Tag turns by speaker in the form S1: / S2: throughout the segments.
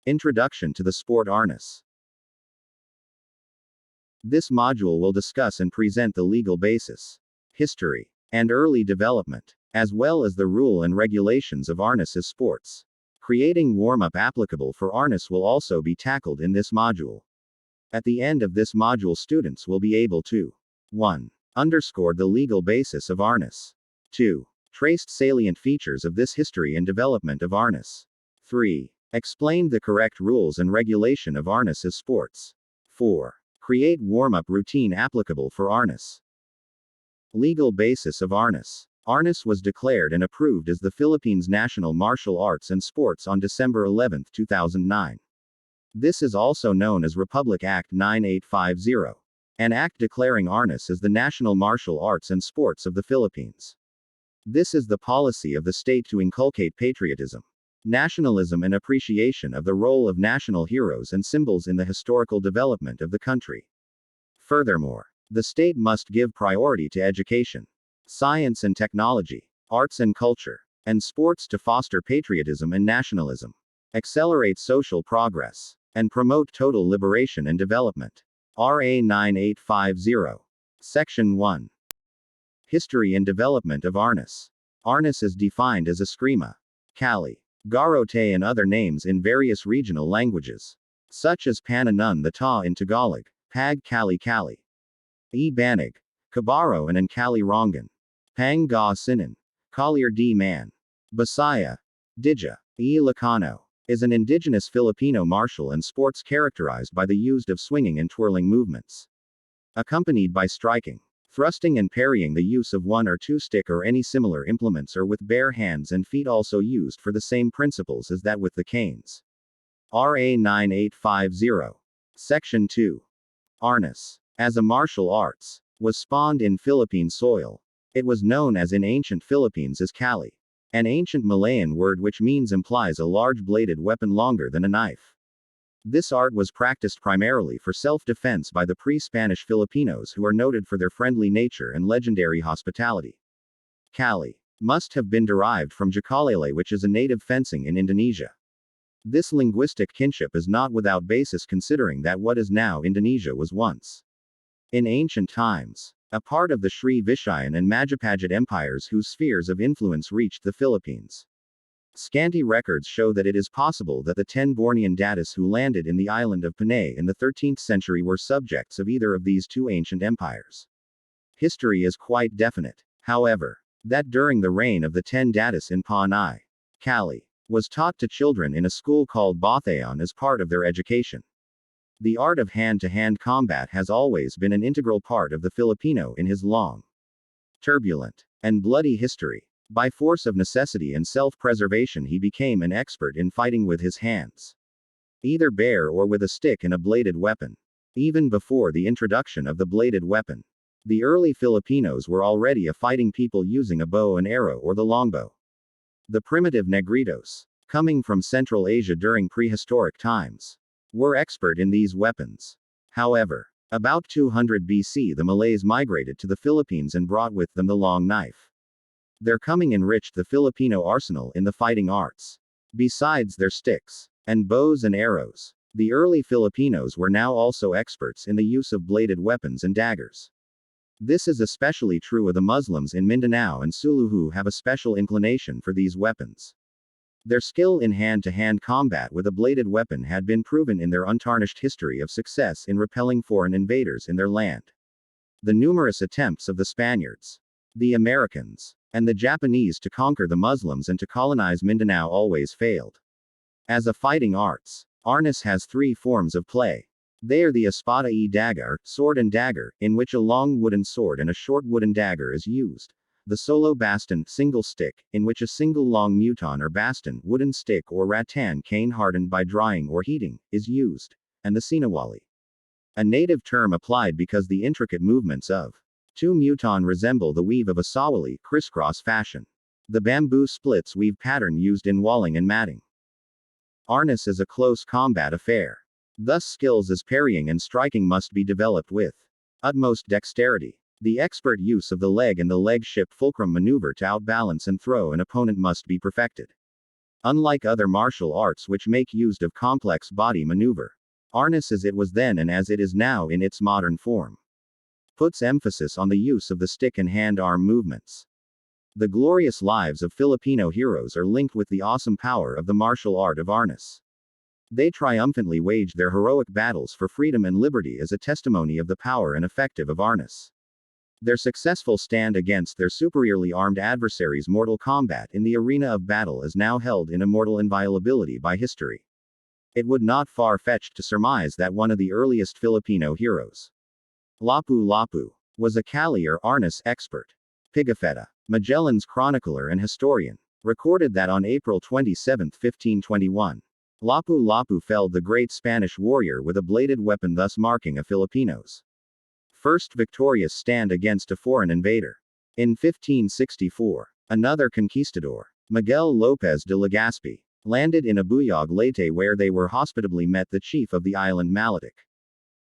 S1: Introduction to the sport Arnis. This module will discuss and present the legal basis, history, and early development, as well as the rule and regulations of Arnis as sports. Creating warm-up applicable for Arnis will also be tackled in this module. At the end of this module, students will be able to 1. Underscore the legal basis of Arnis. 2. Traced salient features of this history and development of Arnis. 3. Explain the correct rules and regulation of Arnis as sports. 4. Create warm-up routine applicable for Arnis. Legal basis of Arnis. Arnis was declared and approved as the Philippines' national martial arts and sports on December 11, 2009. This is also known as Republic Act 9850, an act declaring Arnis as the national martial arts and sports of the Philippines. This is the policy of the state to inculcate patriotism, nationalism, and appreciation of the role of national heroes and symbols in the historical development of the country. Furthermore, the state must give priority to education, science and technology, arts and culture, and sports to foster patriotism and nationalism, accelerate social progress, and promote total liberation and development. RA 9850. Section 1. History and development of Arnis. Arnis is defined as Eskrima, Kali, Garote, and other names in various regional languages, such as Pananon the Ta in Tagalog, Pag Kali Kali, Banig, Cabaro, and Kali Rongan, Pang Ga Sinan, Collier D Man, Bisaya, Dija, Ilocano, is an indigenous Filipino martial and sports characterized by the use of swinging and twirling movements, accompanied by striking, thrusting, and parrying. The use of one or two stick or any similar implements, or with bare hands and feet, also used for the same principles as that with the canes. RA 9850. Section 2. Arnis, as a martial arts, was spawned in Philippine soil. It was known as in ancient Philippines as Kali, an ancient Malayan word which implies a large bladed weapon longer than a knife. This art was practiced primarily for self-defense by the pre-Spanish Filipinos, who are noted for their friendly nature and legendary hospitality. Kali must have been derived from Jakalele, which is a native fencing in Indonesia. This linguistic kinship is not without basis, considering that what is now Indonesia was once, in ancient times, a part of the Sri Vishayan and Majapahit empires, whose spheres of influence reached the Philippines. Scanty records show that it is possible that the 10 Bornean datus who landed in the island of Panay in the 13th century were subjects of either of these two ancient empires. History is quite definite, however, that during the reign of the 10 datus in Panay, Kali was taught to children in a school called Batayan as part of their education. The art of hand-to-hand combat has always been an integral part of the Filipino in his long, turbulent, and bloody history. By force of necessity and self-preservation, he became an expert in fighting with his hands, either bare or with a stick and a bladed weapon. Even before the introduction of the bladed weapon, the early Filipinos were already a fighting people, using a bow and arrow or the longbow. The primitive Negritos, coming from Central Asia during prehistoric times, were expert in these weapons. However, about 200 BC, the Malays migrated to the Philippines and brought with them the long knife. Their coming enriched the Filipino arsenal in the fighting arts. Besides their sticks and bows and arrows, the early Filipinos were now also experts in the use of bladed weapons and daggers. This is especially true of the Muslims in Mindanao and Sulu, who have a special inclination for these weapons. Their skill in hand-to-hand combat with a bladed weapon had been proven in their untarnished history of success in repelling foreign invaders in their land. The numerous attempts of the Spaniards, the Americans, and the Japanese to conquer the Muslims and to colonize Mindanao always failed. As a fighting arts, Arnis has 3 forms of play. They are the espada y daga, sword and dagger, in which a long wooden sword and a short wooden dagger is used. The solo baston, single stick, in which a single long muton or baston, wooden stick or rattan cane hardened by drying or heating, is used, and the sinawali, a native term applied because the intricate movements of 2 muton resemble the weave of a sawali, crisscross fashion. The bamboo splits weave pattern used in walling and matting. Arnis is a close combat affair. Thus skills as parrying and striking must be developed with utmost dexterity. The expert use of the leg and the leg ship fulcrum maneuver to outbalance and throw an opponent must be perfected. Unlike other martial arts which make use of complex body maneuver, Arnis as it was then and as it is now in its modern form, puts emphasis on the use of the stick and hand-arm movements. The glorious lives of Filipino heroes are linked with the awesome power of the martial art of Arnis. They triumphantly waged their heroic battles for freedom and liberty as a testimony of the power and effective of Arnis. Their successful stand against their superiorly armed adversaries' mortal combat in the arena of battle is now held in immortal inviolability by history. It would not far-fetched to surmise that one of the earliest Filipino heroes, Lapu-Lapu, was a Cali or Arnis expert. Pigafetta, Magellan's chronicler and historian, recorded that on April 27, 1521, Lapu-Lapu felled the great Spanish warrior with a bladed weapon, thus marking a Filipino's first victorious stand against a foreign invader. In 1564, another conquistador, Miguel López de Legazpi, landed in Abuyog Leyte, where they were hospitably met the chief of the island Malatick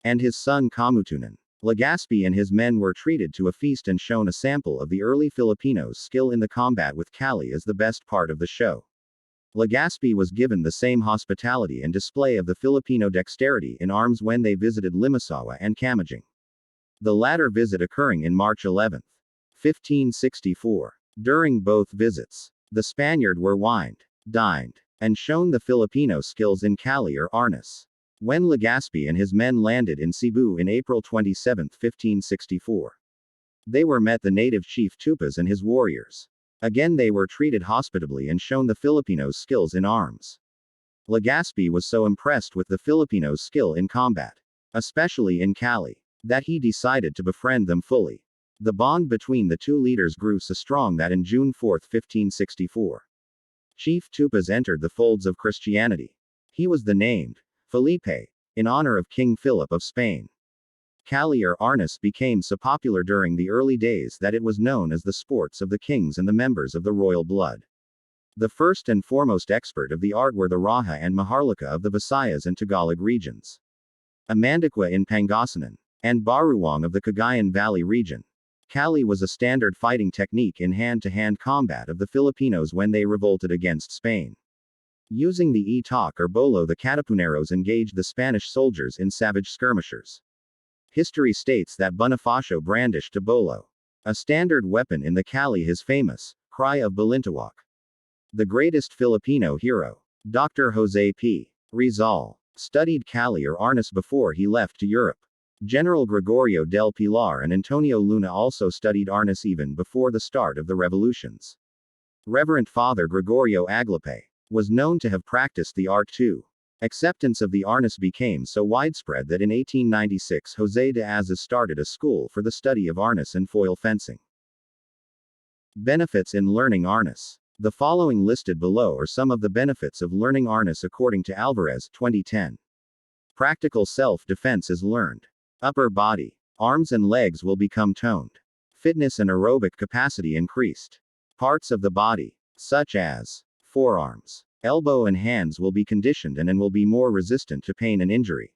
S1: and his son Kamutunan. Legazpi and his men were treated to a feast and shown a sample of the early Filipinos' skill in the combat with Cali as the best part of the show. Legazpi was given the same hospitality and display of the Filipino dexterity in arms when they visited Limasawa and Camaging, the latter visit occurring in March 11, 1564. During both visits, the Spaniard were wined, dined, and shown the Filipino skills in Cali or Arnis. When Legazpi and his men landed in Cebu in April 27, 1564, they were met the native chief Tupas and his warriors. Again they were treated hospitably and shown the Filipinos' skills in arms. Legazpi was so impressed with the Filipinos' skill in combat, especially in Cali, that he decided to befriend them fully. The bond between the two leaders grew so strong that in June 4, 1564, Chief Tupas entered the folds of Christianity. He was the named Felipe, in honor of King Philip of Spain. Cali or Arnis became so popular during the early days that it was known as the sports of the kings and the members of the royal blood. The first and foremost expert of the art were the Raja and Maharlika of the Visayas and Tagalog regions, Amandaque in Pangasinan, and Baruwang of the Cagayan Valley region. Cali was a standard fighting technique in hand-to-hand combat of the Filipinos when they revolted against Spain. Using the itak or bolo, the Katipuneros engaged the Spanish soldiers in savage skirmishers. History states that Bonifacio brandished a bolo, a standard weapon in the Cali, his famous cry of Balintawak. The greatest Filipino hero, Dr. Jose P. Rizal, studied Cali or Arnis before he left to Europe. General Gregorio del Pilar and Antonio Luna also studied Arnis even before the start of the revolutions. Reverend Father Gregorio Aglape was known to have practiced the art too. Acceptance of the Arnis became so widespread that in 1896 Jose de Azaz started a school for the study of Arnis and foil fencing. Benefits in learning Arnis. The following listed below are some of the benefits of learning Arnis according to Alvarez, 2010. Practical self-defense is learned. Upper body, arms and legs will become toned. Fitness and aerobic capacity increased. Parts of the body, such as forearms, elbow and hands, will be conditioned and will be more resistant to pain and injury.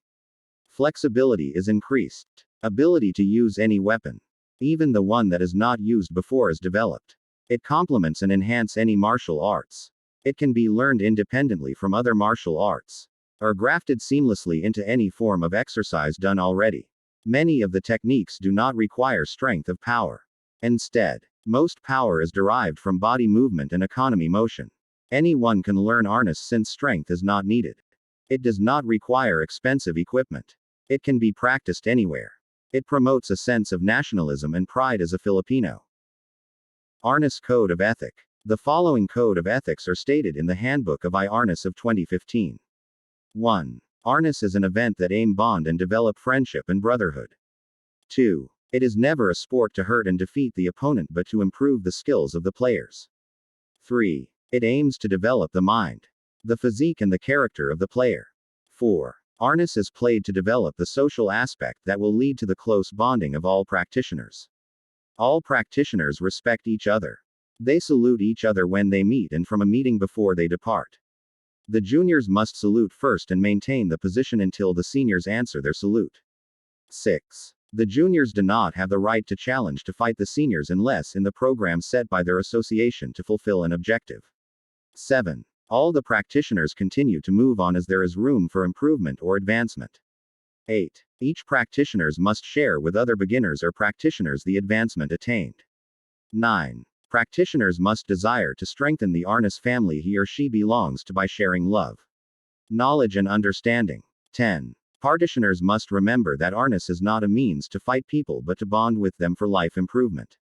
S1: Flexibility is increased. Ability to use any weapon, even the one that is not used before, is developed. It complements and enhances any martial arts. It can be learned independently from other martial arts, or grafted seamlessly into any form of exercise done already. Many of the techniques do not require strength of power. Instead, most power is derived from body movement and economy motion. Anyone can learn Arnis since strength is not needed. It does not require expensive equipment. It can be practiced anywhere. It promotes a sense of nationalism and pride as a Filipino. Arnis Code of Ethic. The following code of ethics are stated in the Handbook of Arnis of 2015. 1. Arnis is an event that aim bond and develop friendship and brotherhood. 2. It is never a sport to hurt and defeat the opponent but to improve the skills of the players. 3. It aims to develop the mind, the physique and the character of the player. 4. Arnis is played to develop the social aspect that will lead to the close bonding of all practitioners. All practitioners respect each other. They salute each other when they meet and from a meeting before they depart. The juniors must salute first and maintain the position until the seniors answer their salute. 6. The juniors do not have the right to challenge to fight the seniors unless in the program set by their association to fulfill an objective. 7. All the practitioners continue to move on as there is room for improvement or advancement. 8. Each practitioners must share with other beginners or practitioners the advancement attained. 9. Practitioners must desire to strengthen the Arnis family he or she belongs to by sharing love, knowledge and understanding. 10. Practitioners must remember that Arnis is not a means to fight people but to bond with them for life improvement.